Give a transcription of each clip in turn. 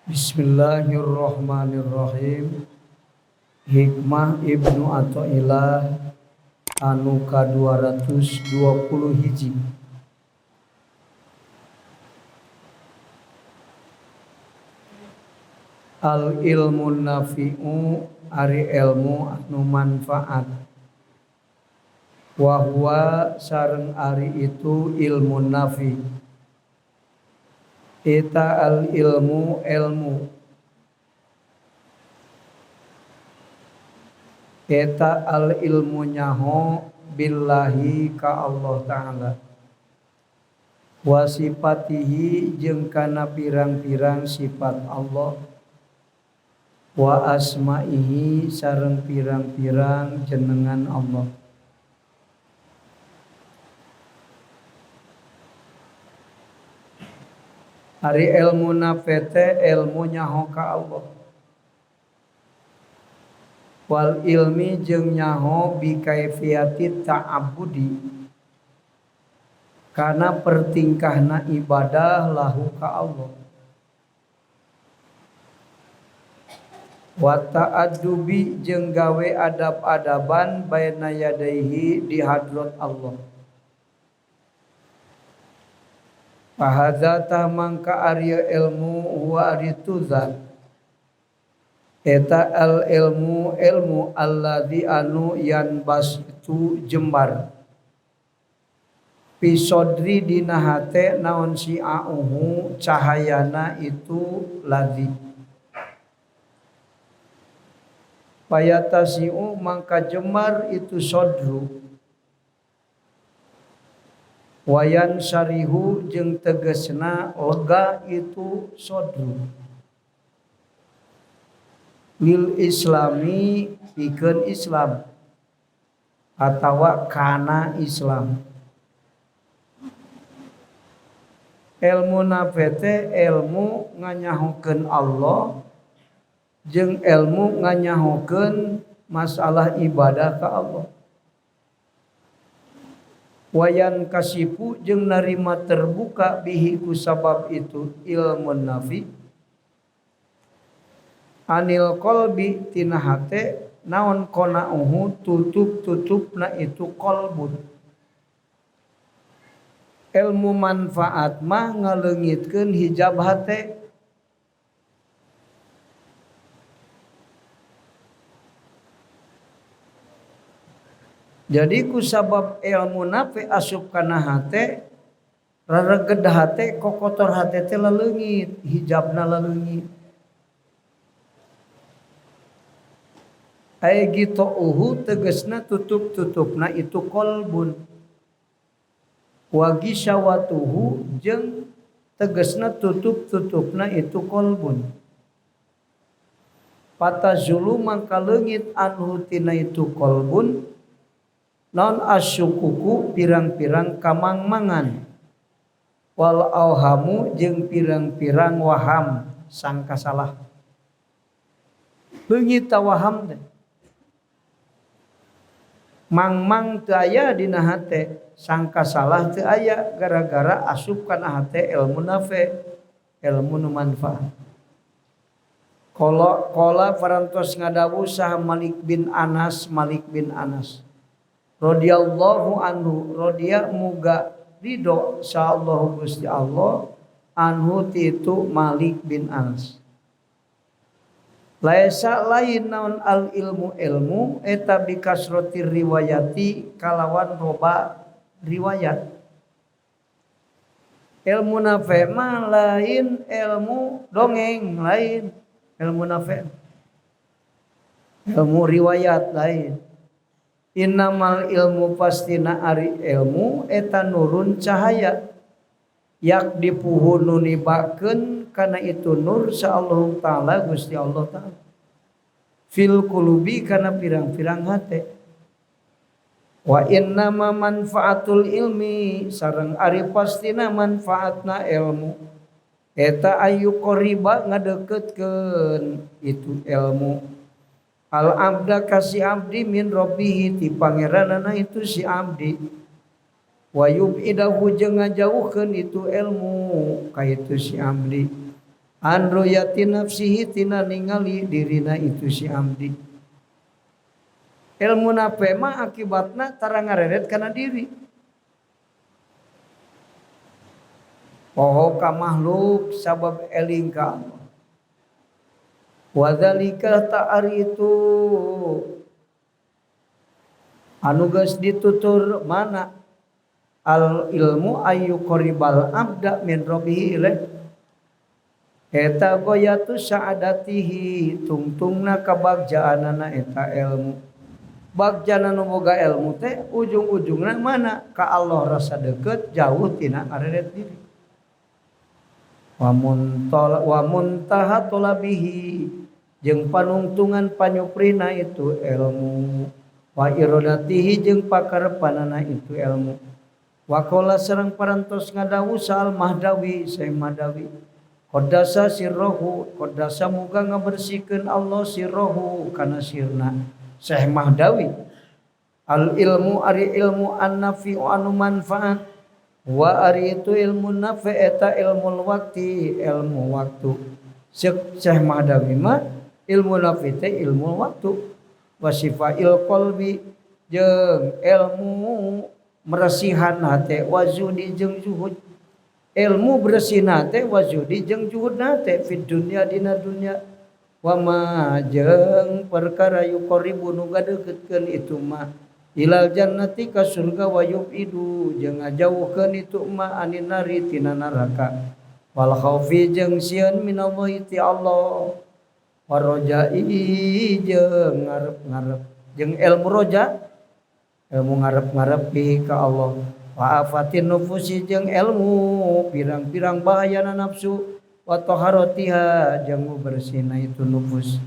Bismillahirrahmanirrahim. Hikmah Ibnu Athaillah anu ka 220 Al ilmu nafi'u ari ilmu anu manfaat. Wa huwa sareng ari itu ilmu nafi. Eta al ilmu Eta al ilmu nyaho billahi ka Allah Ta'ala wa sifatihi jeung kana pirang-pirang sifat Allah wa asma'ihi sareng pirang-pirang jenengan Allah. Ari ilmu nafete ilmu nyaho ka Allah. Wal ilmi jeung nyaho bi kaifiyati ta'abbudi kana pertingkahna ibadah lahu ka Allah. Wa ta'addubi jeung gawe adab-adaban baina yadaihi di hadrat Allah. Fahadza tamangka arya ilmu huwa arituzat. Eta al ilmu alladzi anu yanbasitu jembar. Pisodri dina hate naon si'auhu cahayana itu ladzi. Payatasi'u mangka jemar itu sodru. Wayan syarihu jeung tegesna lega itu sodru. Lil islami pikeun Islam atawa kana Islam. Ilmu nafete ilmu nganyahokeun Allah jeung ilmu nganyahokeun masalah ibadah ka Allah. Wayan kasifu jeung narima terbuka bihi ku sabab itu ilmu nafi anil qalbi tina hate naon qana'uhu tutup-tutupna itu qalbun. Ilmu manfaat mah ngaleungitkeun hijab hate. Jadi ku sabab ilmu nafi asup kana hate rareged hate kokotor hate teh laleungit, hijabna laleungit. Ai gitu tegesna tutup-tutupna itu qalbun. Wa gisawatuhu jeung tegesna tutup-tutupna itu qalbun. Patazulu mangka leungit anhu tina itu qalbun non asyukuku pirang-pirang kamangmangan wal auhamu jeung pirang-pirang waham sangka salah. Leungit tawaham teh mangmang teu aya dina hate, sangka salah teu aya gara-gara asup kana hate ilmu nafi, ilmu nu manfaat. Qala parantos ngadawu saha Malik bin Anas radhiyallahu anhu, radhiya muga ridho sallallahu Gusti Allah anhu titu Malik bin Anas. Laisa lain naon al ilmu eta bi kasrati riwayati kalawan roba riwayat. Ilmu nafi mah lain ilmu dongeng, lain ilmu nafi. Ilmu riwayat lain. Innamal ilmu pastina ari ilmu eta nurun cahaya yak dipuhun nibakeun kana itu nur sa Allah Ta'ala Gusti Allah Ta'ala fil qulubi kana pirang-pirang hate. Wa innama manfaatul ilmi sareng ari pastina manfaatna ilmu eta ayu qoriba ngadeukeutkeun itu ilmu al abda kasi abdi min rabbihi ti pangeranana itu si abdi wa yub'idahu jeung ngajauhkeun itu ilmu ka itu si abdi an ruyati nafsihi tina ningali dirina itu si abdi. Ilmu nape mah akibatna tara ngareret kana diri. Poho ka makhluk sabab eling ka Allah. Wadzalika ta'ari itu anu geus ditutur mana al ilmu ayu qaribal abda min rabbih ilaih eta goyatu sa'adatihi tungtungna kabagjaanana eta ilmu bagjana nu boga ilmu teh ujung-ujungna mana ka Allah rasa deukeut jauh tina areret diri wa muntaha talabihi jeung panungtungan panyuprina itu ilmu wa iradatihi jeung pakarepanana itu ilmu wa qala sareng parantos ngadawu sal mahdawi Syekh Mahdawi qaddasa sirruhu qaddasa muga ngabersihkeun Allah sirruhu kana sirna Syekh Mahdawi al ilmu ari ilmu an-nafi anu manfaat wa ari itu ilmu nafi eta ilmu waktu ilmu waktu Syekh Mahdawi mah ilmu nafi teh ilmu waktu wasifail qalbi jeung ilmu meresihan hate wazudi jeung zuhud ilmu bersihna teh wazudi jeung zuhudna teh fid dunya dina dunya wa ma jeung perkara yuqribu nu gadeukeutkeun itu mah ilal jannati ka surga wa yubidu jeung ngajauhkeun itu mah anin nari tina neraka wal khaufi jeung sieun minallahi ti Allah warojai jeung ngarep-ngarep jeung ilmu roja ilmu ngarep-ngarep ka Allah wa afatin nufusi jeung ilmu pirang-pirang bahayana nafsu wa taharatiha jeung bersihna itu nufus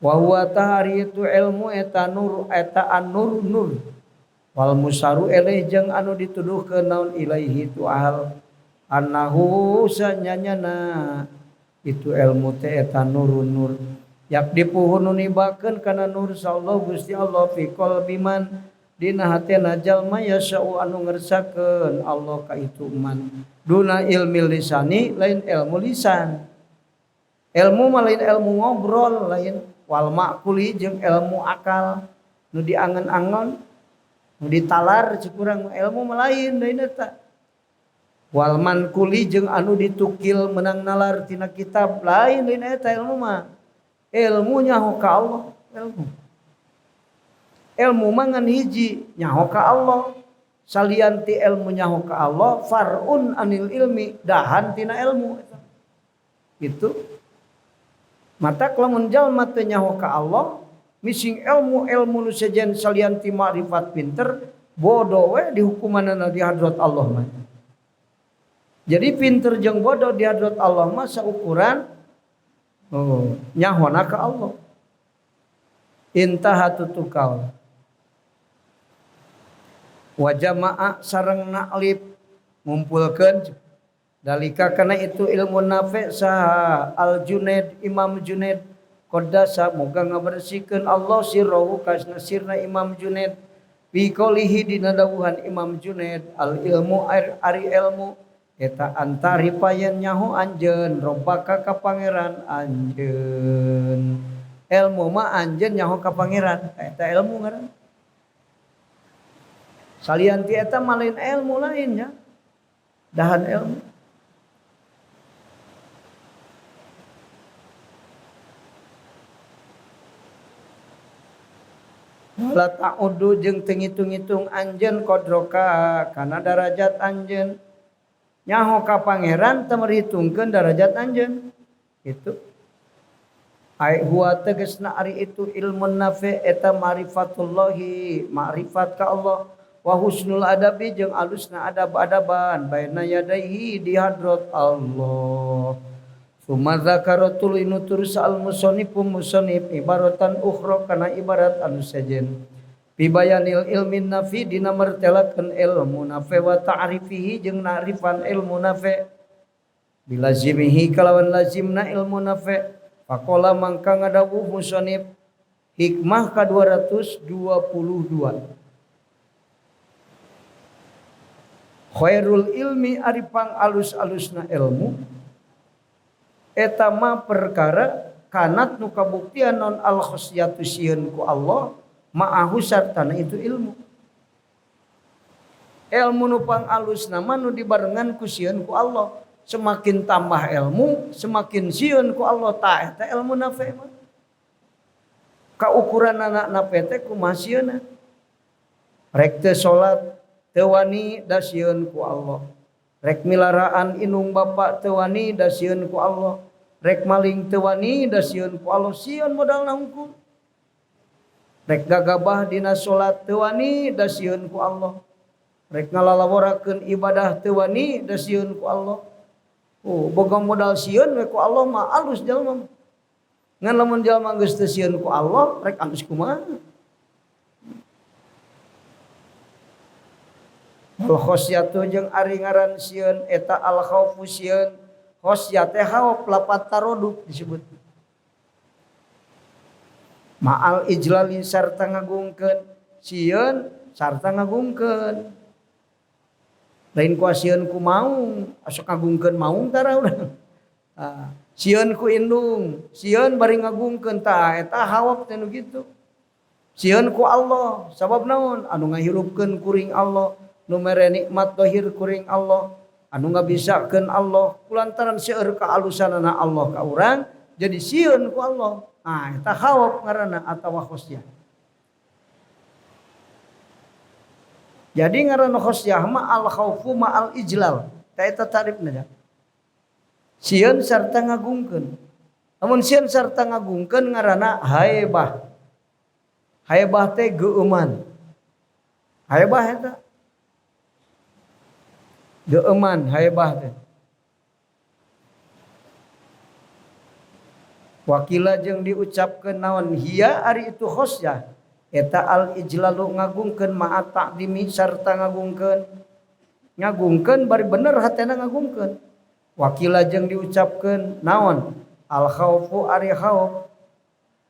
wa huwa tahari itu ilmu eta nur eta an-nur nur wal musaru ilaih jeung anu dituduhkeun naon ilaihi tu ahal annahu sanyanyana itu ilmu teh eta nurun nur yak dipuhun nibakeun kana nur sallallahu Gusti Allah fi qalbi man dina hatena jalma yasau anu ngersakeun Allah ka itu man duna ilmi lisani lain ilmu lisan ilmu mah lain ilmu ngobrol lain wal maquli jeung ilmu akal nu diangen-angen nu ditalar cikurang ilmu mah lain deui eta wal mankuli jeung anu ditukil menang nalar tina kitab lain eta ilmu mah ilmu nyaho ka Allah ilmu mah ngan hiji nyaho ka Allah salian ti ilmu nyaho ka Allah farun anil ilmi dahan tina ilmu gitu mata lamun jalma teu nyaho ka Allah mising ilmu nu sejen salian ti makrifat pinter bodoh we dihukumanana di hadrat Allah mah. Jadi pinter jeung bodoh di hadrat Allah mah saukuran nyahona ka Allah. Intaha tutukal. Wa jama'a sareng na'lib ngumpulkeun dalika kana itu ilmu nafi saha Al Junaid Imam Junaid qaddasa moga ngabersihkeun Allah sirruhu kasna sirna Imam Junaid bi qaulihi dina dawuhan Imam Junaid al ilmu ari ilmu eta antari payen nyaho anjeun robbaka ka pangeran anjeun ilmu mah anjeun nyaho ka pangeran eta ilmu ngaran salian ti eta mah lain ilmu lainnya dahan ilmu wala ta'udu jeung teu ngitung-ngitung anjeun qadroka kana darajat anjeun nyaho ka pangeran teu merhitungkeun darajat anjeun itu ai huwa tegasna ari itu ilmu nafi eta ma'rifatullahi ma'rifat ka Allah wa husnul adabi jeung alusna adab-adaban baina yadaihi di hadrat Allah summa zakaratul inutur sa'al musannifum musannif ibaratan ukhra kana ibarat anu sejen bibayanil ilmin nafi dina martelakeun ilmu nafi wa ta'rifihi jeung na'rifan ilmu nafi bilazimihi kalawan lazimna ilmu nafi faqala mangka ngadawuh musannif hikmah ka 222 khairul ilmi ari pang alus-alusna ilmu eta mah perkara kanat nu kabuktian non al khosyatu sieun ku Allah ma'ahu sartana itu ilmu. Ilmu nu pangalus nama nu dibarengan ku sieun ku Allah. Semakin tambah ilmu, semakin sieun ku Allah ta eta ilmu nafe mah. Ka ukuran anak nafe teh kumaha sieunna. Rek teu salat teu wani da sieun ku Allah. Rek milaraan inung bapa teu wani da sieun ku Allah. Rek maling teu wani da sieun ku Allah. Sieun modalna hungkul. Rek gagabah dina salat teu wani da sieun ku Allah. Rek ngalalaworakeun ibadah teu wani da sieun ku Allah. Oh, boga modal sieun we ku Allah mah alus jalma. Ngan lamun jalma geus teu sieun ku Allah, rek alus kumaha? Al khosyatu jeung ari ngaran sieun eta al khaufu sieun. Khosyat teh khauf lapat taroduk disebut. Ma'al ijlali sarta ngagungkeun sieun sarta ngagungkeun. Lain ku sieun ku maung, asok ngagungkeun maung tara urang. Sieun ku indung, sieun bari ngagungkeun tah eta hawap teh nu kitu. Sieun ku Allah, sabab naon? Anu ngahirupkeun kuring Allah, nu mere nikmat dohir kuring Allah, anu ngabisakeun Allah, kulantaran seueur kaalusanana Allah ka urang, jadi sieun ku Allah. Eta hawap ngaranna atawa khosyah. Jadi ngaran khosyah ma al khaufu ma al ijlal. Ta eta tarifna. Sieun sarta ngagungkeun. Lamun sieun sarta ngagungkeun ngaranna haibah. Haibah teh geueuman. Haibah eta. Geueuman haibah teh. Wakila jeung diucapkeun naon hiya ari itu khosyah. Eta al ijlalu ngagungkeun ma'a ta'dimi sarta ngagungkeun bari bener hatena ngagungkeun. Wakila jeung diucapkeun naon al khaufu ari khauf.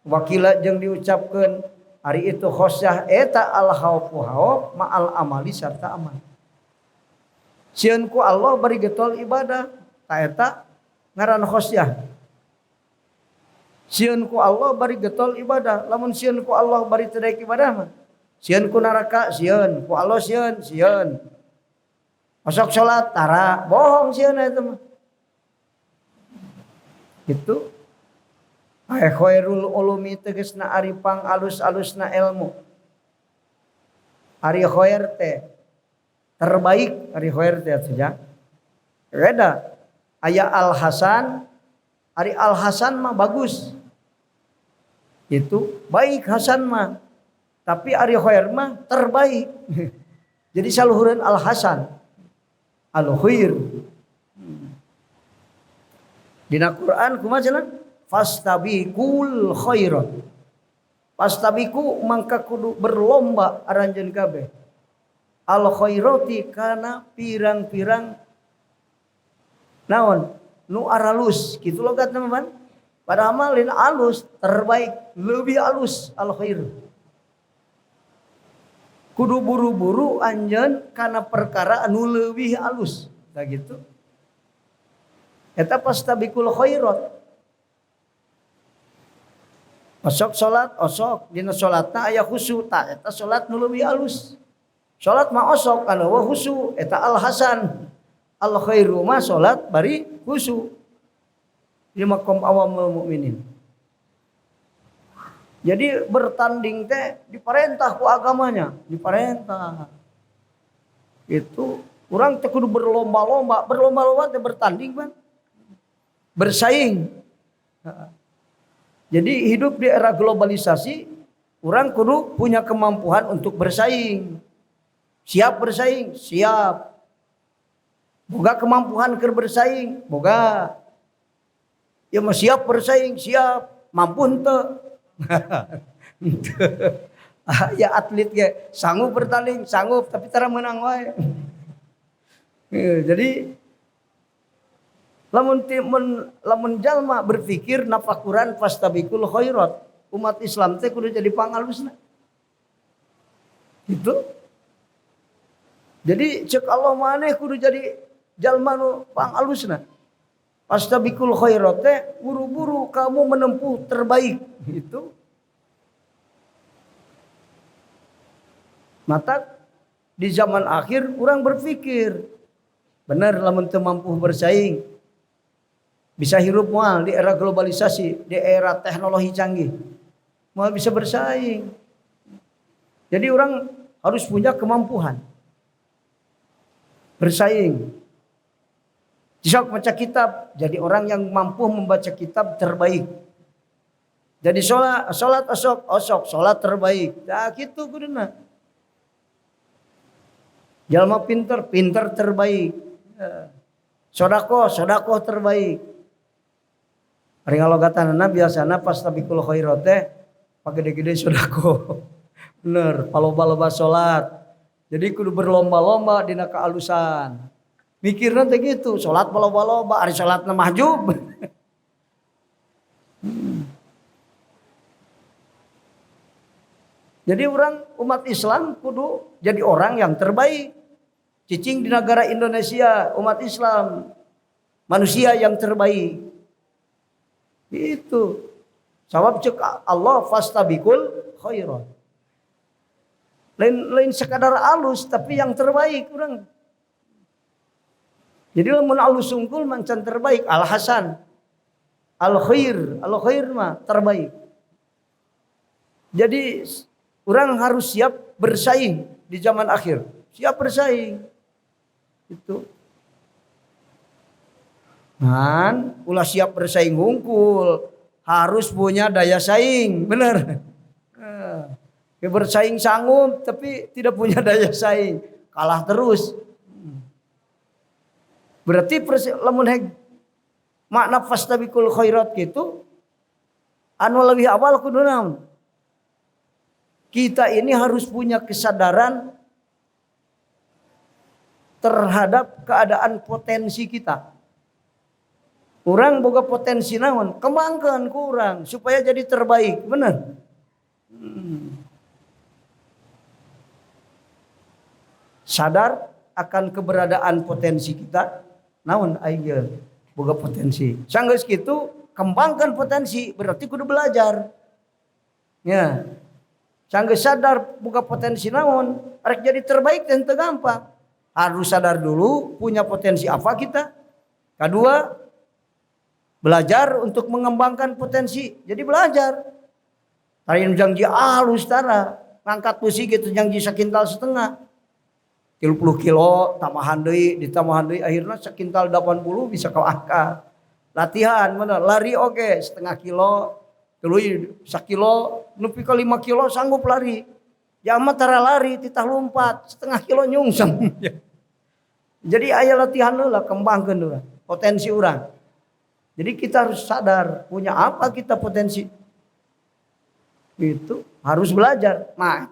Wakila jeung diucapkeun ari itu khosyah eta al khaufu khauf ma'al amali sarta amal. Sieun ku Allah bari getol ibadah ta eta ngaran khosyah. Sieun ku Allah bari getol ibadah. Lamun sieun ku Allah bari teu daek ibadah mah. Sieun ku neraka sieun, ku Allah sieun. Masuk salat tara, bohong sieun eta mah. Itu khairul ulumi tegasna ari pangalus-alusna ilmu. Ari khair teh terbaik, ari khair teh saja. Beda aya Al Hasan, ari Al Hasan mah bagus. Itu baik Hasan mah. Tapi ari khair mah terbaik. Jadi saluhureun Al Hasan. Al khair. Dina Quran kumaha cenah? Fastabiqul khairat. Fastabiqu mangka kudu berlomba aranjeun kabeh. Al khairati kana pirang-pirang naon? Nu aralus, kitu logatna mah. Pada amalin alus terbaik, lebih alus al khair. Kudu buru-buru anjeun kana perkara anu leuwih alus. Tah gitu. Eta pastabiqul khairat. Osok salat, osok dina salatna aya khusyuk ta eta salat nu leuwih alus. Salat mah osok anu khusyuk eta al hasan. Al khairu mah salat bari khusyuk. Di makom awamul mukminin. Jadi bertanding teh diperintah ku agamanya, diperintah. Itu orang teh kudu berlomba-lomba teh bertanding kan. Bersaing. Jadi hidup di era globalisasi, orang kudu punya kemampuan untuk bersaing. Siap bersaing, siap. Boga kemampuan keur bersaing, boga. Ya mah siap bersaing, siap. Mampu henteu. Ya atlet ge sanggup bertanding, sanggup tapi tara menang wae. Jadi lamun jalma berpikir nafakuran fastabiqul khairat, umat Islam teh kudu jadi pangalusna. Itu. Jadi cek Allah maneh kudu jadi jalma nu pangalusna. Fastabiqul khairat teh buru-buru kamu menempuh terbaik itu. Mata di zaman akhir orang berpikir benar lamun teu mampu bersaing bisa hirup moal di era globalisasi, di era teknologi canggih. Moal bisa bersaing. Jadi orang harus punya kemampuan bersaing. Jika baca kitab, jadi orang yang mampu membaca kitab terbaik. Jadi sholat osok sholat terbaik. Nah gitu kuduna. Jalma pinter terbaik. Sodako terbaik. Ari ngalogatanana biasana fastabiqul khairat teh pagede-gede sodako. Bener, paloba-loba sholat. Jadi kudu berlomba-lomba dina kaalusan. Mikirna teh gitu, sholat paloba-loba, ari sholatna mahjub. Jadi orang umat Islam kudu jadi orang yang terbaik. Cicing di negara Indonesia umat Islam manusia yang terbaik. Itu. Sabab cek Allah fastabiqul khairat. Lain sekadar alus tapi yang terbaik orang. Jadi lamun alus sungkul mancan terbaik al hasan. Al khair mah terbaik. Jadi orang harus siap bersaing di zaman akhir. Siap bersaing. Itu. Dan ulah siap bersaing hungkul. Harus punya daya saing. Benar. Ya bersaing sanggup tapi tidak punya daya saing. Kalah terus. Berarti lamun makna fastabiqul khairat gitu. Anu lebih awal kudu naon? Kita ini harus punya kesadaran terhadap keadaan potensi kita. Orang boga potensi naon, kembangkan ku urang supaya jadi terbaik, bener. Sadar akan keberadaan potensi kita, naon ayeuna boga potensi. Sanggeus kitu, kembangkan potensi, berarti kudu belajar. Ya. Sanggeus sadar boga potensi naon, arek jadi terbaik dan teu gampang. Harus sadar dulu punya potensi apa kita. Kedua, belajar untuk mengembangkan potensi. Jadi belajar. Tarian janji alus tara, ngangkat besi gitu janji sakintal setengah. 30 kilo tambahan deui, ditambahan deui akhirna sakintal 80 bisa keangkat. Latihan bener, lari oke, setengah kilo, tuluy 1 kilo, nepi ka 5 kilo sanggup lari. Ya mah tara lari titah lompat, setengah kilo nyungsem. Jadi aya latihan heula kembangkeun heula potensi urang. Jadi kita harus sadar punya apa kita potensi. Itu harus belajar. Nah,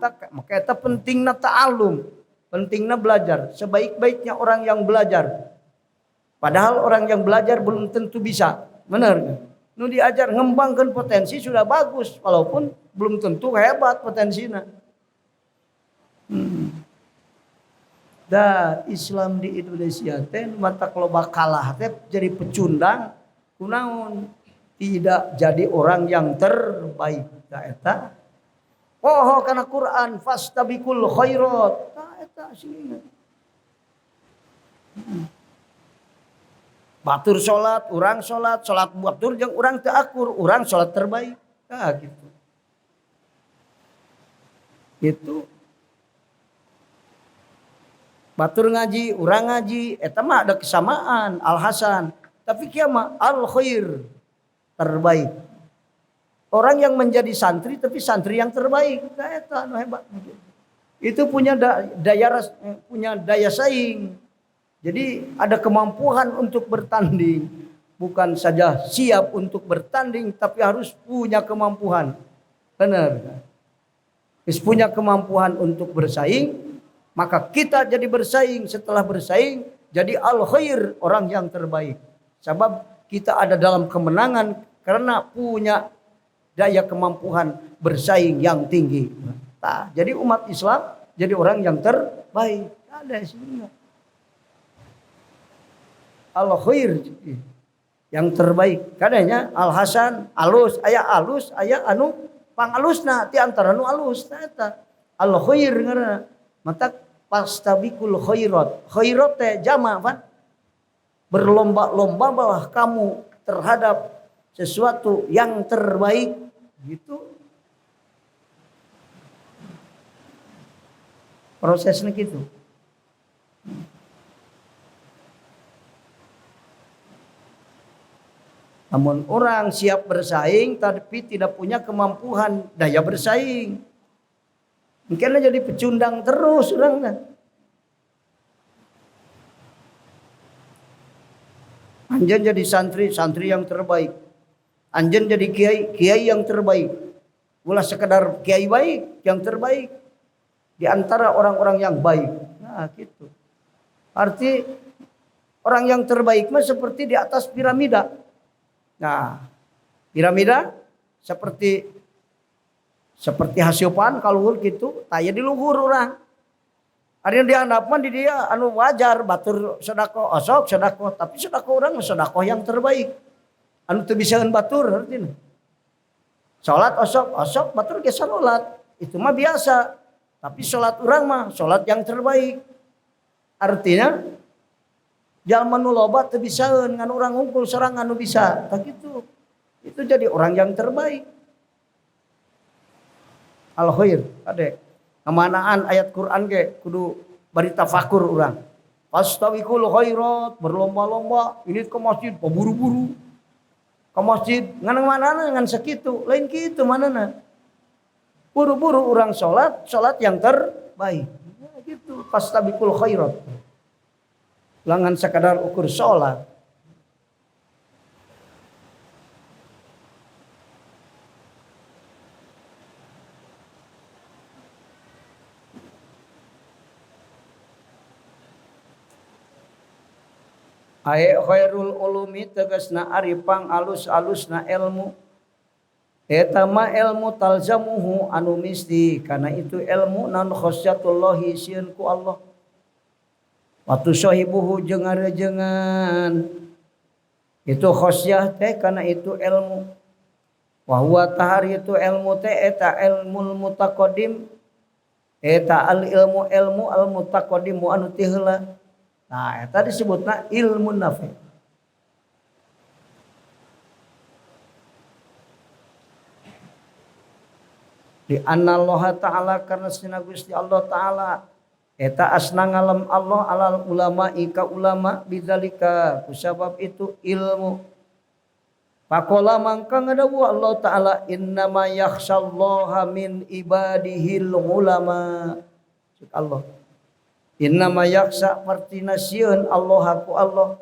eta pentingna ta'allum, pentingna belajar. Sebaik-baiknya orang yang belajar. Padahal orang yang belajar belum tentu bisa. Benar. Nu diajar ngembangkan potensi sudah bagus walaupun belum tentu hebat potensinya. Dan Islam di Indonesia teh mata loba kalah teh jadi pecundang kunaon tidak jadi orang yang terbaik. Ta eta poho kana Quran fastabiqul khairat. Ta eta sini. Batur salat, urang salat batur jeung urang teu akur, urang salat terbaik. Nah gitu. Gitu. Batur ngaji, urang ngaji, eta mah ada kesamaan, al hasan. Tapi kieu mah al khair, terbaik. Orang yang menjadi santri tapi santri yang terbaik, nah eta anu hebat. Itu punya daya saing. Jadi ada kemampuan untuk bertanding, bukan saja siap untuk bertanding tapi harus punya kemampuan. Benar. Harus punya kemampuan untuk bersaing, maka kita jadi bersaing, setelah bersaing jadi al khair, orang yang terbaik. Sebab kita ada dalam kemenangan karena punya daya kemampuan bersaing yang tinggi. Nah, jadi umat Islam jadi orang yang terbaik. Ada sebenarnya. Al khair. yang terbaik. Kadanya Al Hasan alus, aya anu pangalusna ti antara nu alus eta. Al khair ngaranna. Mata pastabikul khairat. Khairat teh jama kan. Berlomba-lomba balah kamu terhadap sesuatu yang terbaik gitu. Prosesnya gitu. Namun orang siap bersaing tapi tidak punya kemampuan daya bersaing. Mungkin jadi pecundang terus orang kan. Anjen jadi santri yang terbaik. Anjen jadi kiai yang terbaik. Ulah sekedar kiai baik yang terbaik di antara orang-orang yang baik. Nah, gitu. Arti orang yang terbaik mah seperti di atas piramida. Nah, piramida seperti hasiopan kaluhur gitu, taya di luhur orang. Ada yang dihandapkan di dia anu wajar batur sedekah osok sedekah, tapi sedekah orang sedekah yang terbaik. Anu teu bisaeun batur artinya. Salat osok batur ge salat. Itu mah biasa. Tapi salat urang mah salat yang terbaik. Artinya jalma nu loba teu bisaeun ngan urang hungkul sareng anu bisa. Tah kitu. Itu jadi orang yang terbaik. Al khair adek. Ngamanaan ayat Quran ge kudu bari tafakur urang. Fastabiqul khairat, berlomba-lomba ini ke masjid paburu-buru. Ke masjid ngan manana ngan sakitu, lain kitu manana. Buru-buru urang salat yang terbaik. Ya, gitu, fastabiqul khairat. Langan sekadar ukur salat. Ae khairul ulumi tegasna ari pang alus-alusna ilmu. Eta mah ilmu talzamuhu anu misti kana itu ilmu nan khasyatullahi sieun ku Allah. Watu sahibuhu jeung ngarejengan. Itu khasyah teh kana itu ilmu. Wa huwa tahari itu ilmu teh eta ilmul mutaqaddim. Eta al ilmu al mutaqaddim anu ti heula. Nah, tadi disebutna ilmu nafi. Di anna Allah Ta'ala karena sina Gusti Allah Ta'ala eta asna ngalam Allah alal ulama ika ulama bidzalika kusabab itu ilmu. Faqala mangka ngadawu Allah Ta'ala innama yakhsyallaha min ibadihil ulama. Allah innama yaksa partina sieun Allah aku Allah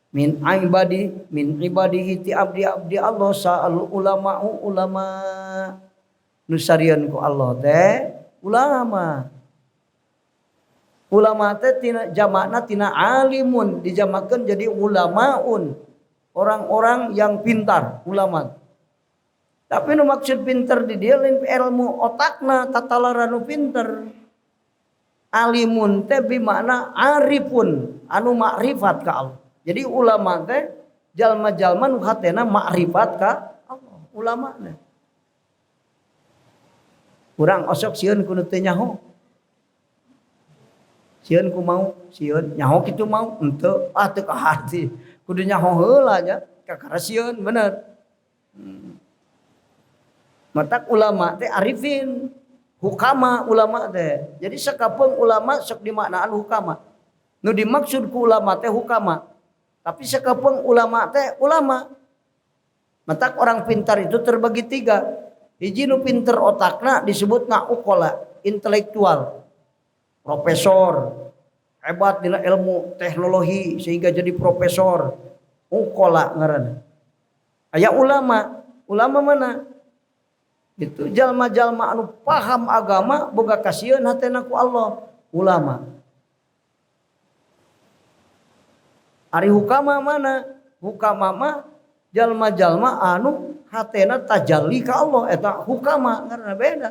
min ibadihi ti abdi Allah sa'al ulama nusarian ku Allah teh ulama teh tina jamakna tina alimun dijamakeun jadi ulamaun orang-orang yang pintar ulama tapi nu maksud pintar di dieu lain ilmu otakna tatalara nu pinter. Alimun teh bimakna arifun anu makrifat ka Allah. Jadi ulama teh jalma-jalma nu hatena makrifat ka Allah. Ulama teh. Urang osok sieun ku teu nyaho. Sieun ku mau, sieun nyaho kitu mau henteu teu ka hati. Kudu nyaho heula nya kakara sieun bener. Matak ulama teh arifin. Hukama ulama teh. Jadi sakapeung ulama sok dimaknaan hukama. Nu dimaksud ku ulama teh hukama. Tapi sakapeung ulama teh ulama. Matak orang pintar itu terbagi 3. Hiji nu pinter otakna disebutna uqala, intelektual. Profesor, hebat dina ilmu teknologi sehingga jadi profesor. Uqala ngaranna. Aya ulama mana? Itu jalma-jalma anu paham agama boga kasieun hatena ku Allah ulama. Ari hukama mana? Hukama mah jalma-jalma anu hatena tajalli ka Allah eta hukama karena beda.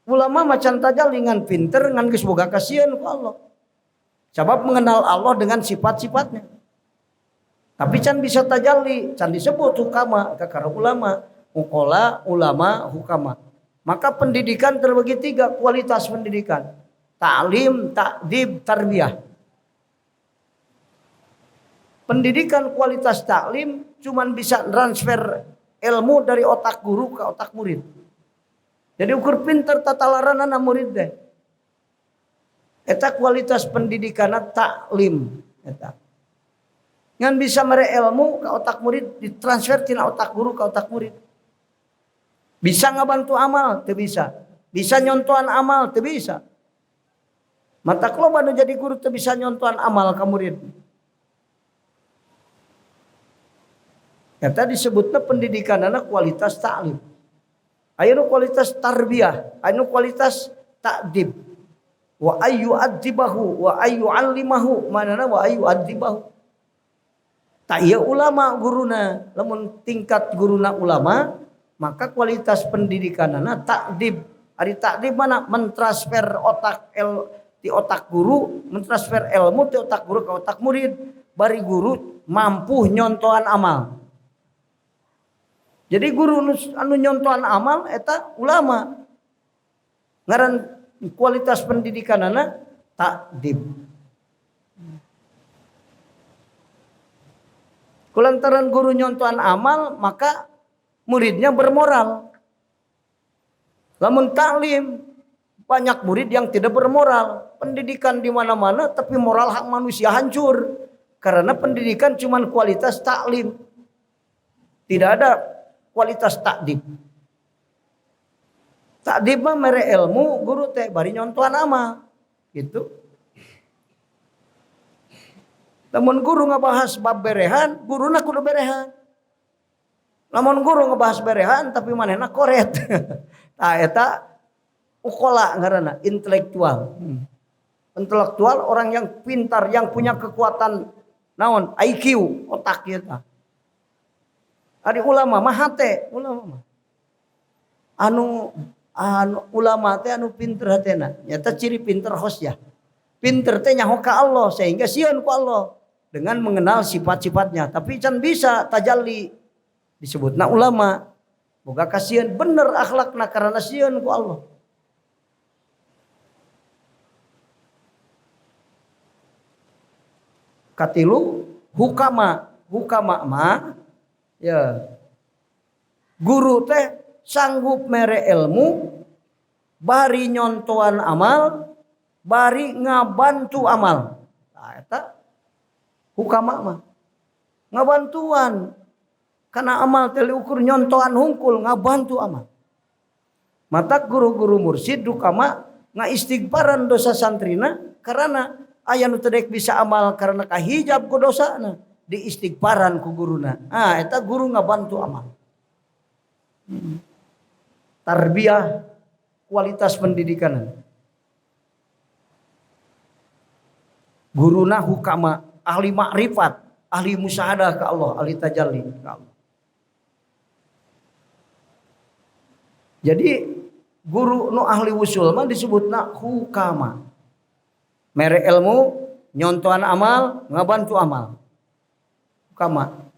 Ulama macan tajalli ngan pinter ngan geus boga kasieun ku Allah. Sebab mengenal Allah dengan sifat-sifatnya. Tapi can bisa tajalli, can disebut hukama karena ulama, ukola, ulama, hukama. Maka pendidikan terbagi 3 kualitas pendidikan. Ta'lim, ta'dib, tarbiyah. Pendidikan kualitas taklim cuman bisa transfer ilmu dari otak guru ke otak murid. Jadi ukur pinter tata larana na murid deh. Eta kualitas pendidikan taklim. Eta. Ngan bisa mere ilmu ke otak murid ditransfer tina otak guru ke otak murid. Bisa ngabantu amal, teu bisa. Bisa nyontohan amal, teu bisa. Mata kalau nu jadi guru teu bisa nyontohan amal ka murid. Eta disebutna pendidikan anak kualitas taklim. Aya kualitas tarbiyah, aya kualitas ta'dib. Wa ayyu adzibahu wa ayyu allimahu, manana wa ayyu adzibahu. Tak iya ulama guruna, lamun tingkat guruna ulama, maka kualitas pendidikanana ta'dib. Ari ta'dib mana mentransfer otak di otak guru, mentransfer ilmu di otak guru ke otak murid. Bari guru mampu nyontohan amal. Jadi guru anu nyontohan amal eta ulama. Ngaran kualitas pendidikanana ta'dib. Kulantaran guru nyontohan amal, maka muridnya bermoral. Lamun taklim, banyak murid yang tidak bermoral. Pendidikan di mana-mana, tapi moral hak manusia hancur. Karena pendidikan cuma kualitas taklim. Tidak ada kualitas takdib. Takdib mah mere ilmu, guru teh bari nyontohan amal. Gitu. Lamun guru ngebahas bab berehan, guruna kudu berehan. Lamun guru ngebahas berehan tapi manehna koret. Tah eta ukola ngaranna, intelektual. Intelektual orang yang pintar, yang punya kekuatan naon? IQ, otak eta. Ari ulama mah hate, ulama mah. Anu ulama teh anu pinter hatena. Nyata ciri pinter hosya. Pinter teh nyaho ka Allah sehingga sieun ku Allah. Dengan mengenal sifat-sifatnya, tapi can bisa tajalli disebutna ulama boga kasihan bener akhlakna karena sieun ku Allah. Katilu hukama mah ya guru teh sanggup mere ilmu bari nyontohan amal bari ngabantu amal. Nah, eta hukama mah ngabantuan karena amal teh ukur nyontohan hungkul ngabantu amal. Mata guru-guru mursyid hukama ngaistighfaran dosa santrina karena aya nu teu deuk bisa amal karena kahijab ku dosana diistighfaran ku guruna. Ah eta guru ngabantu amal. Tarbiyah kualitas pendidikan. Guruna hukama ahli makrifat, ahli musyahadah ke Allah, ahli tajalli ke Allah. Jadi guru nu ahli wusul mah disebutna hukama. Mere ilmu, nyontohan amal, ngabantu amal. Hukama.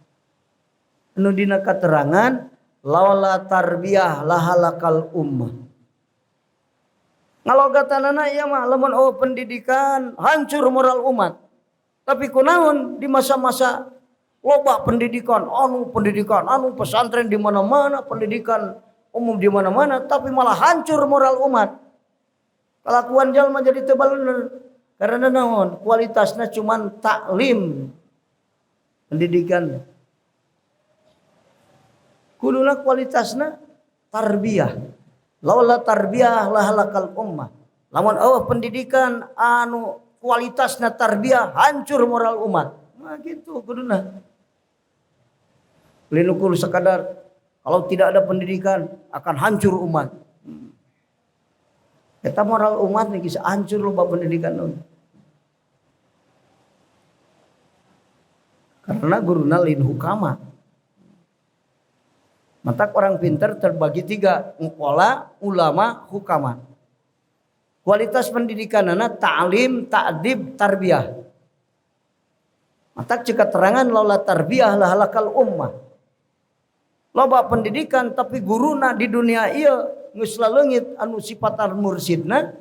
Anu dina katerangan laula tarbiyah lahalakal ummah. Ngalogatanana ieu mah lamun pendidikan hancur moral umat. Tapi kunaon di masa-masa loba pendidikan, anu pesantren di mana-mana, pendidikan umum di mana-mana, tapi malah hancur moral umat. Kelakuan jalma jadi teu bener. Karena naon? Kualitasnya cuman taklim. Pendidikan. Kuduna kualitasnya tarbiyah. Laula tarbiyah lahalakal ummah. Lamun pendidikan anu kualitasna tarbiyah hancur moral umat. Nah gitu kuduna. Linukul sekadar kalau tidak ada pendidikan akan hancur umat. Eta moral umat nih bisa hancur loba pendidikan nun. Karena guruna lin hukama. Mata orang pintar terbagi 3, ukola, ulama, hukama. Kualitas pendidikanana ta'lim, ta'dib, tarbiyah. Matak cika terangan laula tarbiyah lah halakal ummah. Loba pendidikan tapi guruna di dunia ieu geus laleungit anu sipatar mursidna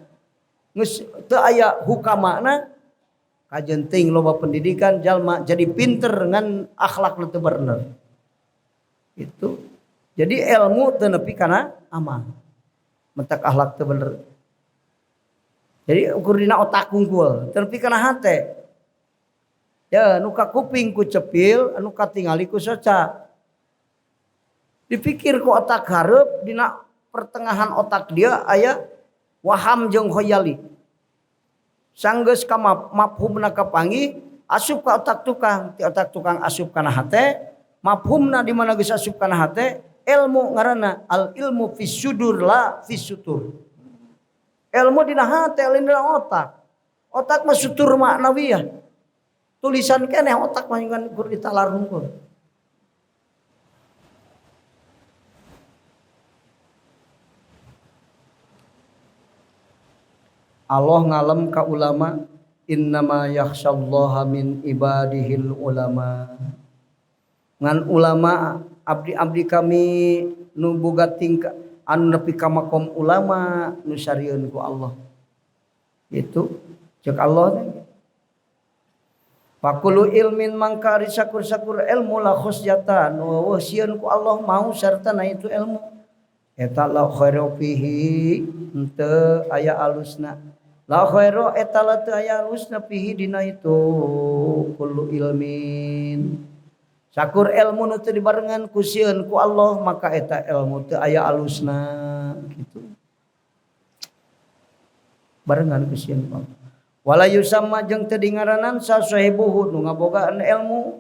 geus teu aya hukamana kajenting loba pendidikan jalma jadi pinter ngan akhlak teu bener. Itu. Jadi ilmu teu nepi kana amal. Mentak akhlak teu bener. Jadi ukur dina otak kungkul, teu nepi kana hate. Ya anu ka kuping ku cepil, anu katingali ku soca. Dipikir ku otak hareup dina pertengahan otak dia aya waham jeung khoyali. Sanggeus ka mafhumna kapanggih asup ka otak tukang, ti otak tukang asup kana hate, mafhumna di mana geus asup kana hate, ilmu ngaranna al ilmu fis sudur la fis sutur. Ilmu dina hate lain dina otak. Otak mah sutur maknawiyah. Tulisan keneh otak mah ngan kur ditalar hungkul. Allah ngalem ka ulama innama yakhsyallaha min ibadihil ulama. Ngan ulama abdi-abdi kami nu boga tingkah anu nepi ka makom ulama nu sarieun ku Allah. Itu ceuk Allah. Pakulu ilmin mangka ari sakur-sakur ilmu la khusyatan wa wasieun ku Allah mau sartana itu ilmu. Eta la khairu fihi henteu aya alusna. La khairu eta la teu aya alusna fihi dina itu kullu ilmin. Sakur ilmu nu teu dibarengan ku sieun ku Allah maka eta ilmu teu aya alusna kitu. Barengan ku sieun ku Allah. Wala yusamma jeung teu dingaranan sasahibuhu nu ngabogaan ilmu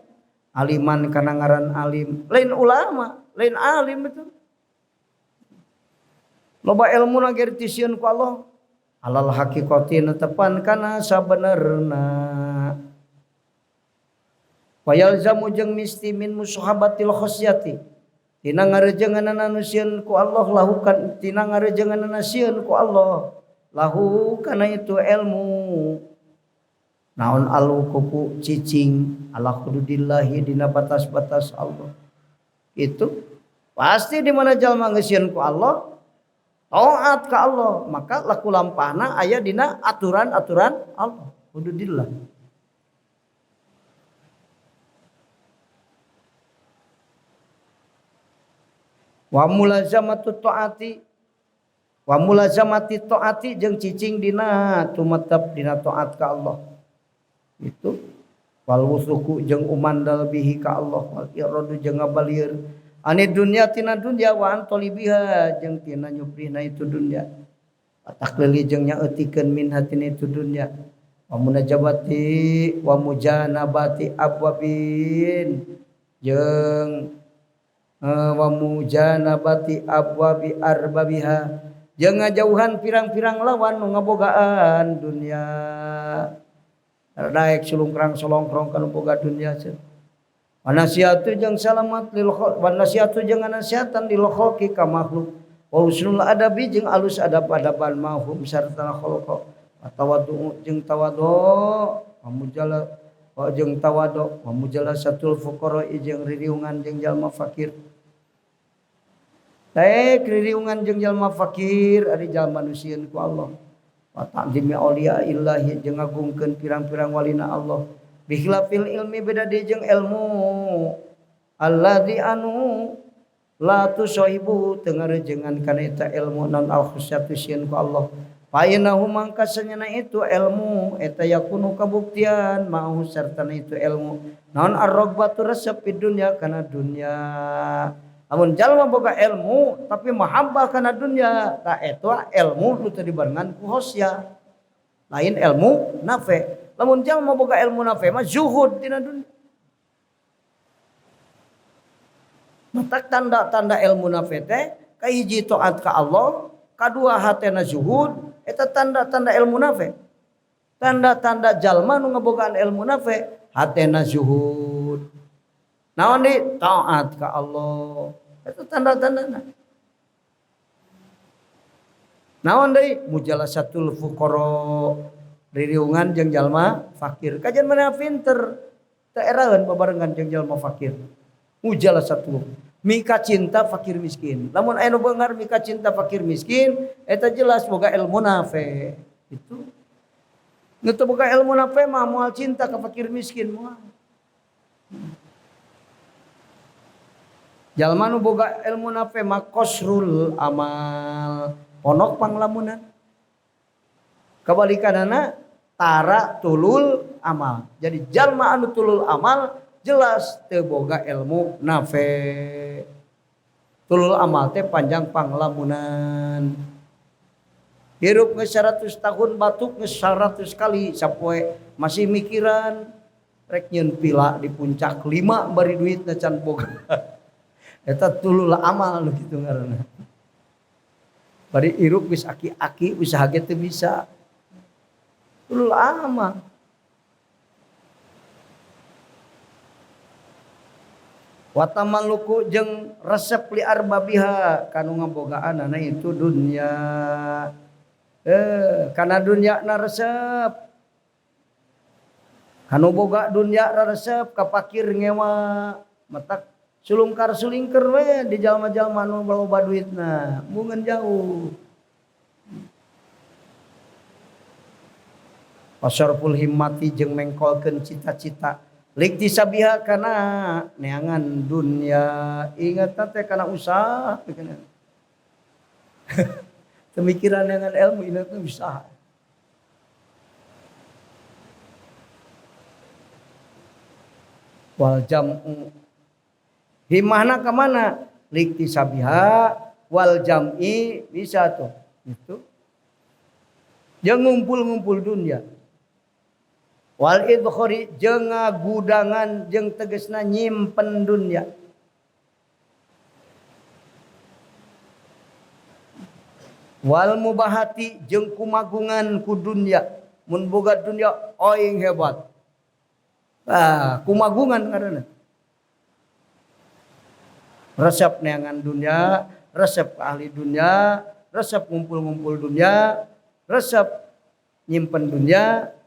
aliman kana ngaran alim. Lain ulama, lain alim itu. Loba ilmu na geur tisieun ku Allah. Alal haqiqati netepan kana sabenerna. Wa yalzamu jeung misti min musahabatil khasyati. Tina ngarejenganna nu sieun ku Allah lahukan tina ngarejenganna sieun ku Allah. Lahu kana itu ilmu naon alu kuku cicing ala hududillahi dina batas-batas Allah. Itu pasti di mana jalma ngeusieun ku Allah taat ka Allah maka laku lampahna aya dina aturan-aturan Allah hududillah. Wa mulazamatu taati wa mulazamati taati jeung cicing dina tumetep dina taat ka Allah. Itu wal wusuku jeung umandal bihi ka Allah wal iradu jeung ngabalieur ani dunya tina dunya wa antolibiha jeung tina nyuprihna itu dunya. Taklili jeung nyaeutikeun min hatina itu dunya. Wa munajabati wa mujanabati abwabin jeung wa mujanabati abwabi arbabiha jeung ngajauhan pirang-pirang lawan nu ngabogaan dunia. Daek sulungkrang solongkrong kana boga dunia cenah. Wa nasiatu jeung salamat lil khalq wa nasiatu jeung nasiatan lil khalqi ka makhluk. Wa husnul adabi jeung alus adab-adaban mahum sarta khalqa. Wa tawaddu jeung tawaddu wa mujalla wa jeung tawaddu wa mujalasatul fuqara jeung ririungan jeung jalma fakir. Daek ririungan jeung jalma fakir ari jalma nu sieun ku Allah. Wa ta'zimi auliya illahi jeung ngagungkeun pirang-pirang walina Allah. Bikhlafil ilmi beda deui jeung ilmu alladzi anu la tusahibu teu ngarejengan kana eta ilmu non al khusyatu sieun ku Allah. Painahu mangka sanyana itu ilmu eta yakunu kabuktian mau sartana itu ilmu non ar-raghbatu resep di dunya kana dunya. Amun jalma boga ilmu tapi mahabbah kana dunya, ta eta ilmu nu teu dibarengan ku hosya. Lain ilmu nafe. Lamun jalma boga ilmu nafe mah zuhud tina dunya. Matak tanda-tanda ilmu nafe teh kahiji taat ka Allah, kadua hatena zuhud, eta tanda-tanda ilmu nafe. Tanda-tanda jalma nu ngabogaan ilmu nafe, hatena zuhud. Naon di taat ka Allah. Itu tanda-tandana. Naon deui mujalasatul fuqara ririungan jeung jalma fakir. Kajian mana pinter. teu eraeun babarengan jeung jalma fakir. Ujala satu. Mika cinta fakir miskin. Lamun aya nu beungar mika cinta fakir miskin, eta jelas boga ilmu nafe. Itu. Nu teu boga ilmu nafe mah moal cinta ka fakir miskin moal. Jalma nu boga ilmu nafe mah qasrul amal. Ponok panglamunan. Kabalikanana tara tulul amal. Jadi jalma anu tulul amal jelas teu boga ilmu nafe. Tulul amal teh panjang panglamunan. Hirup geus 100 tahun batuk geus 100 kali sapoe masih mikiran rek nyeun pila di puncak 5 bari duitna can boga. Eta tulul amal nu kitu ngaranna. Bari hirup geus aki-aki usaha ge teu bisa. Tulul amal. Watamaluku jeung resep li arbabiha kanu ngabogaanana itu dunya. Kana dunya na resep. Kanu boga dunya na resep ka fakir ngewa matak sulungkar-sulingker we di jalma-jalma nu loba duitna. Mungeun jauh. Pasarful himmati jeung mengkolkeun cita-cita. Likti sabiha kana neangan dunya. Ingat teh kana usaha. Pemikiran dengan ilmu ini tuh usaha. Wal jam'u. Himahna ke mana? Likti sabiha wal jam'i bisa tuh. Itu. Jeung ngumpul-ngumpul dunia. Wal idkhari jeung ngagudangan jeung tegesna nyimpen dunya. Wal mubahati jeung kumagungan ku dunya. Mun boga dunya oing hebat. Kumagungan ngaranna. Resep neangan dunya, resep ahli dunya, resep ngumpul-ngumpul dunya, resep nyimpen dunya.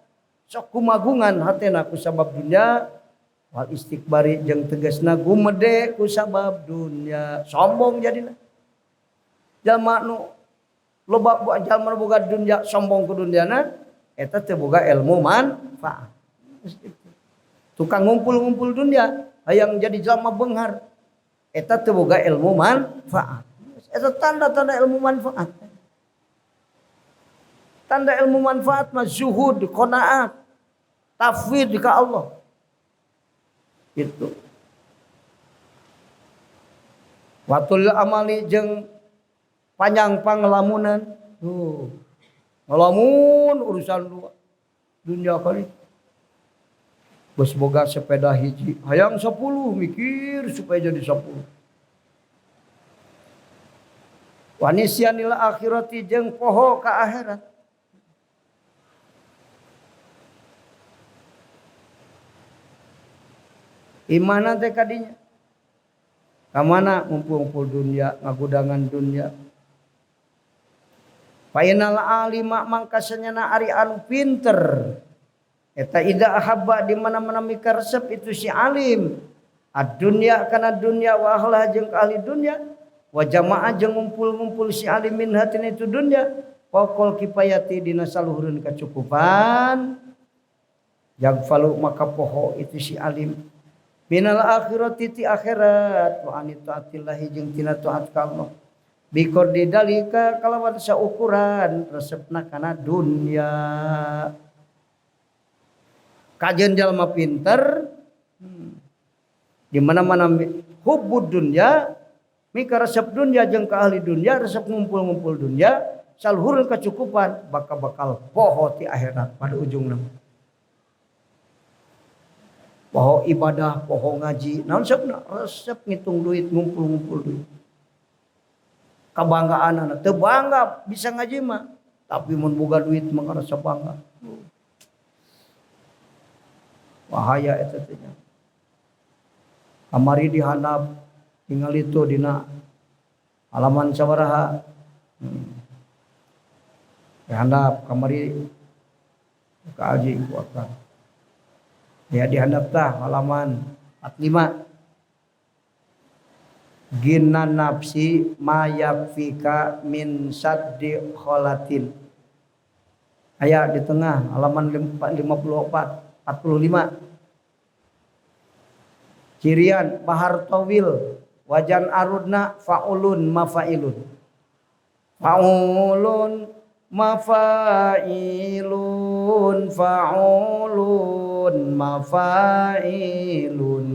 Sok kumagungan hatena ku sabab dunya. Wal istikbari jeung tegasna gumede ku sabab dunya. Sombong jadina. Jalma nu loba jalma nu boga dunya sombong ku dunyana eta teu boga ilmu manfaat. Tukang ngumpul-ngumpul dunya hayang jadi jalma beunghar eta teu boga ilmu manfaat. Eta tanda-tanda ilmu manfaat. Tanda ilmu manfaat mah zuhud, qanaat, tafwid ka Allah. Itu. Watul amali jeung panjang panglamunan. Ngalamun urusan dunia kali. Bos boga sepeda hiji, hayang 10 mikir supaya jadi 10. Wanisyanil akhirati jeung poho ka akhirat. Imana teh kadinya. Kamana ngumpul-ngumpul dunia, ngagudangan dunia. Painal alima mangkasanyana ari anu pinter. Eta ida ahabba di mana-mana mika resep itu si alim. Ad-dunya kana dunya wa ahlah jeung ahli dunya. Wa jamaah jeung ngumpul-ngumpul si alim min hatin itu dunya. Pokol kifayati dina saluhureun kacukupan. Jagfalu maka poho itu si alim. Minal akhirati ti akhirat wa anit taatillahi jeung tina taat ka Allah. Biqordi dalika kalawan saukuran resepna kana dunya. Kajian jalma pinter di mana-mana hubbud dunya mika resep dunya jeung ka ahli dunya resep ngumpul-ngumpul dunya saluhur kecukupan bakal poho ti akhirat pada ujungna. Poho ibadah, poho ngaji, naon resep ngitung duit, ngumpul-ngumpul duit. Kabanggaanana teu bangga bisa ngaji mah, tapi mun boga duit mah rasa bangga. Bahaya eta teh. Kamari dihandap tinggal itu dina halaman sabaraha. Dihandap kamari ka aji ku akan. Ya dihandap tah halaman 45. Gina nafsi mayakfika min saddi kholatin. Ayat di tengah halaman 54 45. Kirian bahar tawil wajan arudna faulun mafailun. Faulun mafailun faulun mafailun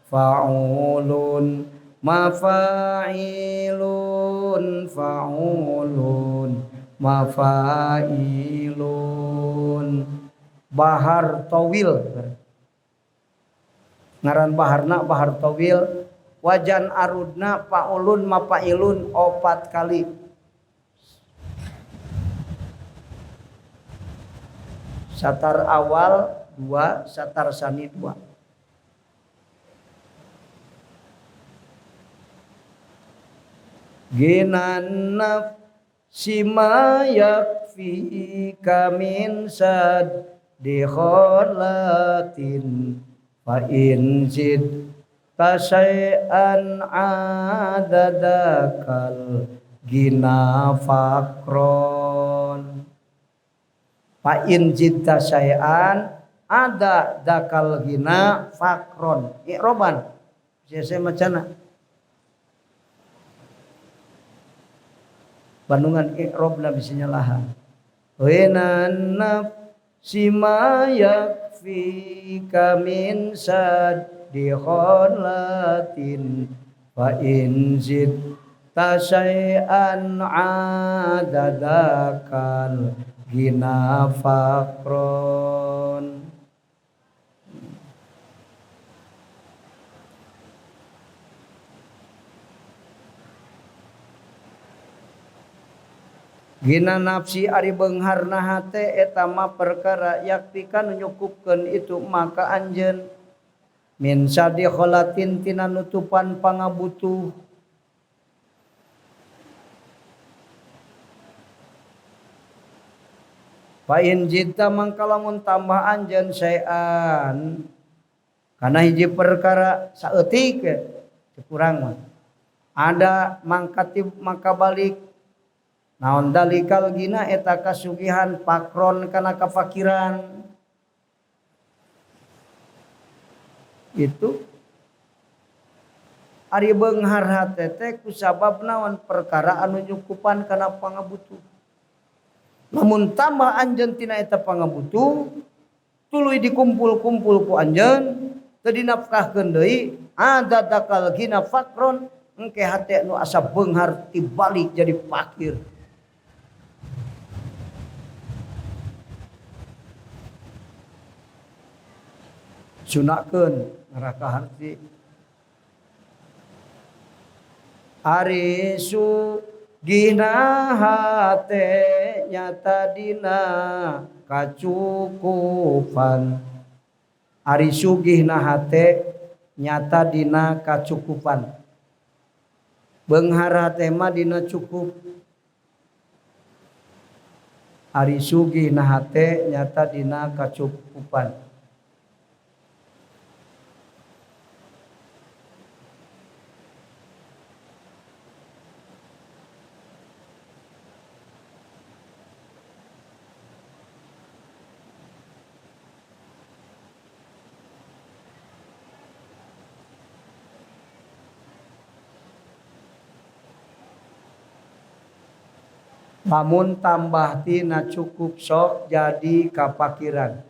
faulun mafailun faulun mafailun. Bahar tawil ngaran baharna bahar tawil wajan arudna faulun mafailun 4 kali. Satar awal 2, satar sani 2. Ginan nafsi ma yakfika min saddi kholatin fa in zid tasay'an adadakal gina fakron. Fa in jidta syai'an ada dakal gina fakron. I'roban. Saya macana. Bandungan i'robna bisinya lahan. Winan nafsi ma yakfika min saddi kholatin fa in zidta syai'an adadakal gina fakron. Gina nafsi ari beungharna hate eta mah perkara yaktikan nyukupkeun itu maka anjeun min sadi kholatin tina nutupan pangabutuh. Fa in jita mangka lamun tambah anjeun saean kana hiji perkara saeutik kurang mah ada mangkatib maka balik naon dalikal gina eta kasugihan pakron kana kafakiran itu ari beunghar hate teh kusabab naon perkara anu nyukupan kana pangabutuh. Namun tambah anjeun tina eta pangabutuh tuluy dikumpul-kumpul ku anjeun teu dinafkahkeun deui ada dakal gina fakron engke hate anu asa beunghar tibalik jadi fakir. Sunahkeun neraka harti ari sugihna hate nyata dina kacukupan. Ari sugihna hate nyata dina kacukupan. Beunghar hate mah dina cukup. Ari sugihna hate nyata dina kacukupan. Lamun tambah tina cukup sok jadi kapakiran.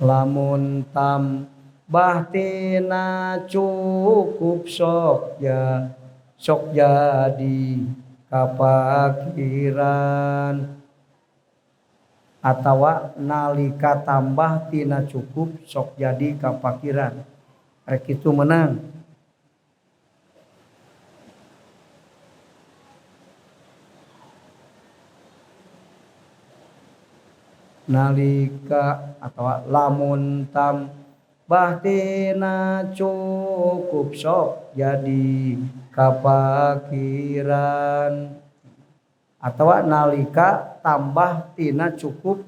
Lamun tambah tina cukup sok ya sok jadi kapakiran. Atawa nalika tambah tina cukup sok jadi kapakiran. Rek itu menang. Nalika atau lamun tambah tina cukup sok jadi kapakiran. atawa nalika tambah tina cukup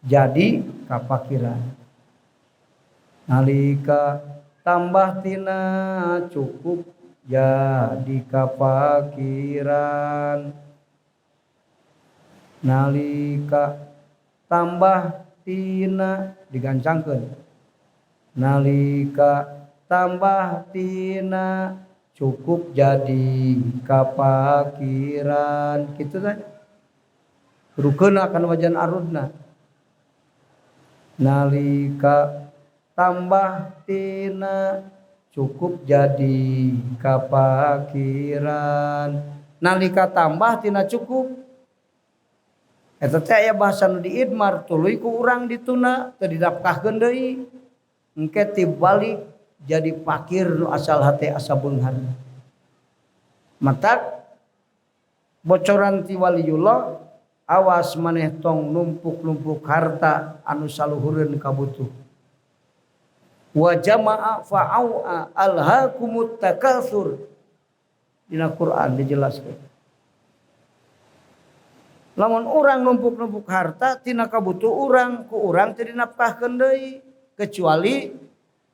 jadi kapakiran. Nalika tambah tina cukup jadi kapakiran. Nalika tambah tina digancangkeun. Nalika tambah tina cukup jadi kapakiran. Kitu teh. Rukeuna kana wajan arudna. Nalika tambah tina cukup jadi kapakiran. Nalika tambah tina cukup eta teh aya bahasa nu diidmar tuluy ku urang dituna teu didapkahkeun deui engke tibalik jadi fakir nu asal hate asa beunghar. Matak bocoran ti waliullah awas maneh tong numpuk-numpuk harta anu saluhureun kabutuh. Wa jama'a fa'au'a alhaakumut takatsur. Dina Quran dijelaskeun. Lamun urang numpuk-numpuk harta tina kabutuh urang ku urang teu dinapkahkeun deui kecuali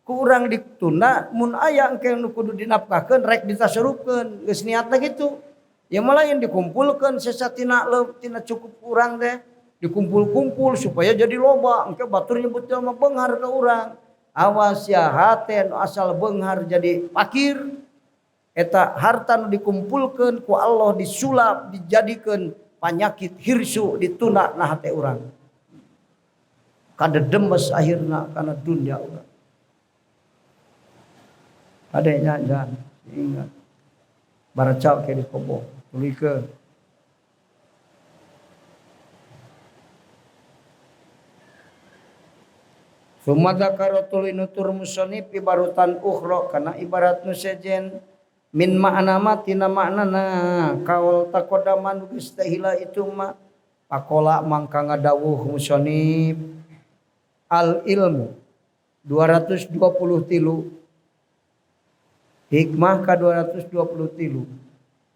ku urang ditunda mun aya engke nu kudu dinapkahkeun rek ditasarufkeun geus niatna kitu. Ya malah yang dikumpulkan sesatina tina cukup urang teh dikumpul-kumpul supaya jadi loba engke batur nyebut mah beunghar ka urang. Awas ya hate nu asal beunghar jadi fakir eta harta nu dikumpulkeun ku Allah disulap dijadikeun panyakit hirsu dituna na hate urang. Kadedemes akhirna kana dunya urang. Adanya jangan ingat baracau ke di kobo tulikeun. Summa dzakara tuluy nutur musannif ibaratan ukhra kana ibarat nu sejen min ma'na ma tina maknana kaul taqaddaman geus tahila itu ma pakola mangka ngadawuh musannif al ilmu 223 hikmah ka 223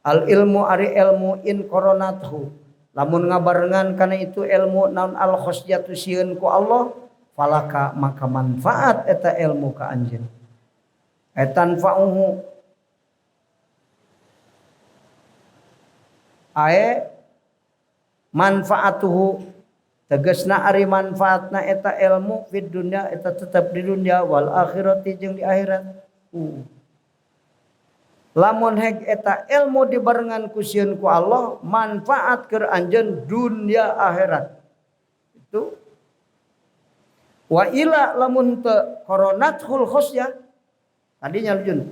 al ilmu ari ilmu in koronathu lamun ngabarengan kana itu ilmu naun al khosyatu sieun ku Allah falaka maka manfaat eta ilmu ka anjeun etan fa'uhu ae manfaatuhu tegasna ari manfaatna eta ilmu fid dunya eta tetep di dunya wal akhirati jeung di akhirat. Lamun heg eta ilmu dibarengan ku sieun ku Allah manfaat keur anjeun dunya akhirat. Itu wa ila lamun teu qoronatul khosyah tadinya lujun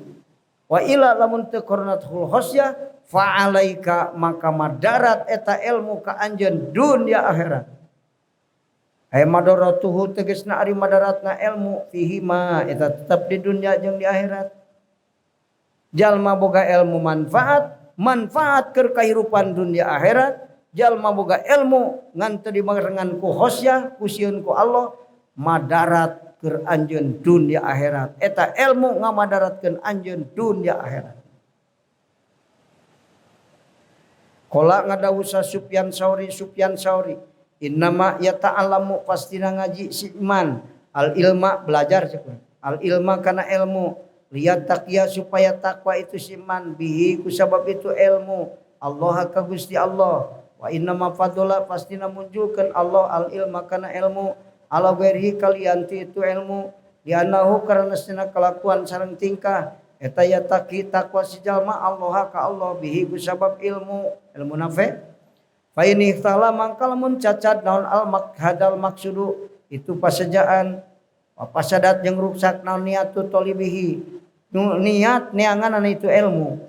wa ila lamun teu qoronatul khosyah fa alaika maka madarat eta ilmu ka anjeun dunya akhirat. Ay madaratuhu tegasna ari madaratna ilmu fihi ma eta tetep di dunya jeung di akhirat. Jalma boga ilmu manfaat keur kahirupan dunia akhirat. Jalma boga ilmu ngan teu dibarengan ku khosyah ku sieun ku Allah madarat keur anjeun dunia akhirat. Eta ilmu ngamadaratkeun anjeun dunia akhirat. Qala ngadawuh Sufyan Sauri innama yata'allamu pastina ngaji si iman al ilma belajar cenah al ilma kana ilmu lihat taqya supaya takwa itu siman bihi kusabab itu ilmu Allah ka Gusti Allah wa inna ma fadala pastina munjulkeun Allah al ilma kana ilmu ala ghairihi kalian itu ilmu dianahu karena sina kelakuan sareng tingkah eta ya taqi takwa si jalma Allah ka Allah bihi kusabab ilmu nafi fa ini ihtala mangkal mun cacat naon al hadal maksudu itu pasejaan wa pasadat jeung ruksak naon niatu tolibihi niat neangan itu ilmu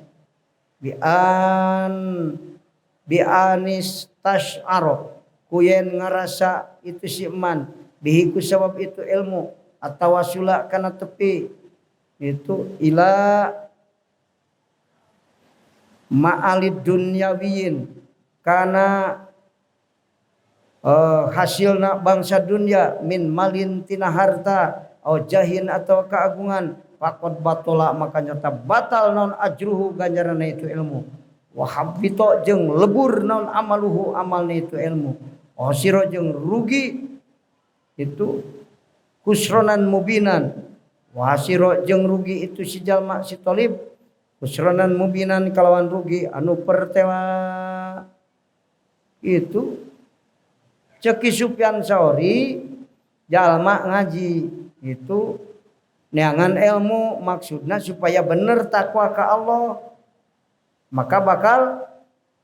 bianis tash'aro kuyen ngarasa itu si iman bihi kusabab itu ilmu atau wasula kana tepi itu ila ma'alid dunyawiyin kana hasilna bangsa dunia min malin tina harta au jahin atau keagungan faqad batola maka nyata batal non ajruhu ganjaranna itu ilmu wa habito jeung lebur naon amaluhu amalna itu ilmu, khasira jeung rugi itu kusronan mubinan, wa hasira jeung rugi itu si jalma si talib, kusronan mubinan kalawan rugi anu pertela. Itu Ceki Sufyan Sauri jalma ngaji itu neangan ilmu maksudna supaya bener takwa ka Allah, maka bakal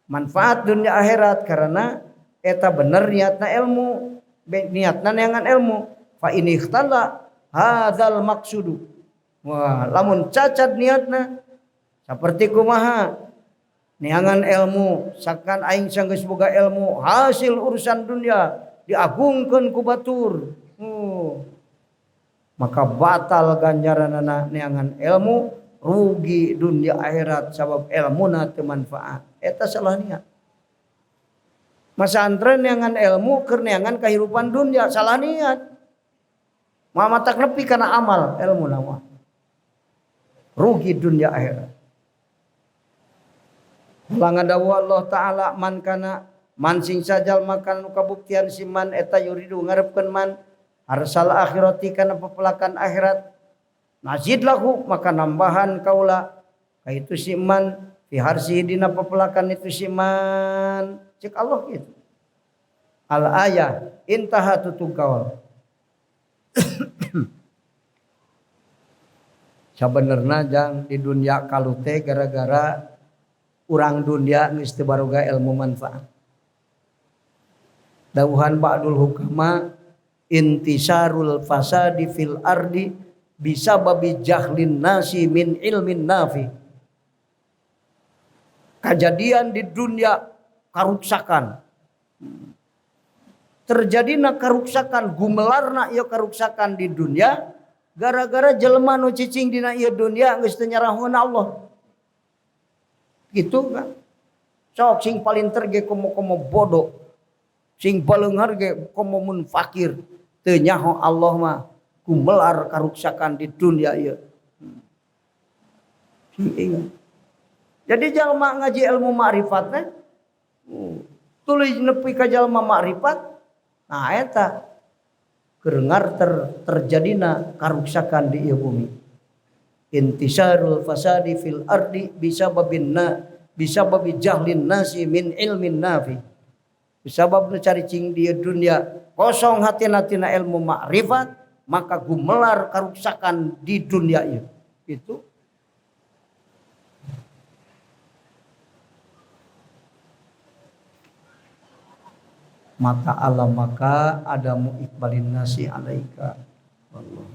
manfaat dunia akhirat karena eta bener niatna ilmu, niatna neangan ilmu. Fa in ikhtala hadzal maqsudu, wah lamun cacat niatna saperti kumaha neangan ilmu sakan aing sanggeus boga ilmu hasil urusan dunia diagungkeun ku batur, maka batal ganjaranana neangan ilmu, rugi dunia akhirat sabab ilmuna teu manfaat. Eta salah niat. Masantren neangan ilmu keur neangan kahirupan dunia, salah niat. Mamatak nepi kana amal ilmu nama. Rugi dunia akhirat. Ulangan dawuh Allah Ta'ala man sing sajal makan kabuktian si man eta yuridu ngarepkeun man arsal akhirati kana pepelakan akhirat nazid lahu maka nambahan kaula ka itu si man fi harsi dina pepelakan itu si man cek Allah gitu. Al ayah intaha tutug kaul. Sabenerna jang di dunia kalute gara-gara urang dunia geus teu baroga ilmu manfaat. Dawuhan ba'dul hukama intisarul fasadi fil ardi bisababi jahlin nasi min ilmin nafi. Kejadian di dunia karuksakan. Terjadina karuksakan gumelarna ieu karuksakan di dunia gara-gara jelema nu cicing dina ieu dunia geus teu nyarahkeun Allah. Gitu kan. Sok sing paling terge komo-komo bodoh. Sing baleunghar ge komo mun fakir. Teu nyaho Allah mah gumelar karuksakan di dunia ieu. Jadi jalma ngaji ilmu makrifat teh tuluy nepi ka jalma makrifat. Nah eta kerengar terjadina karuksakan di ieu bumi. Intisarul fasadi fil ardi bisababi jahlin nasi min ilmin nafi. Bisabab nu cari cing di dunia kosong hatina ilmu makrifat maka gumelar karuksakan di dunia ieu. Itu maka Allah maka adamu ikbalin nasi alaika. Allah.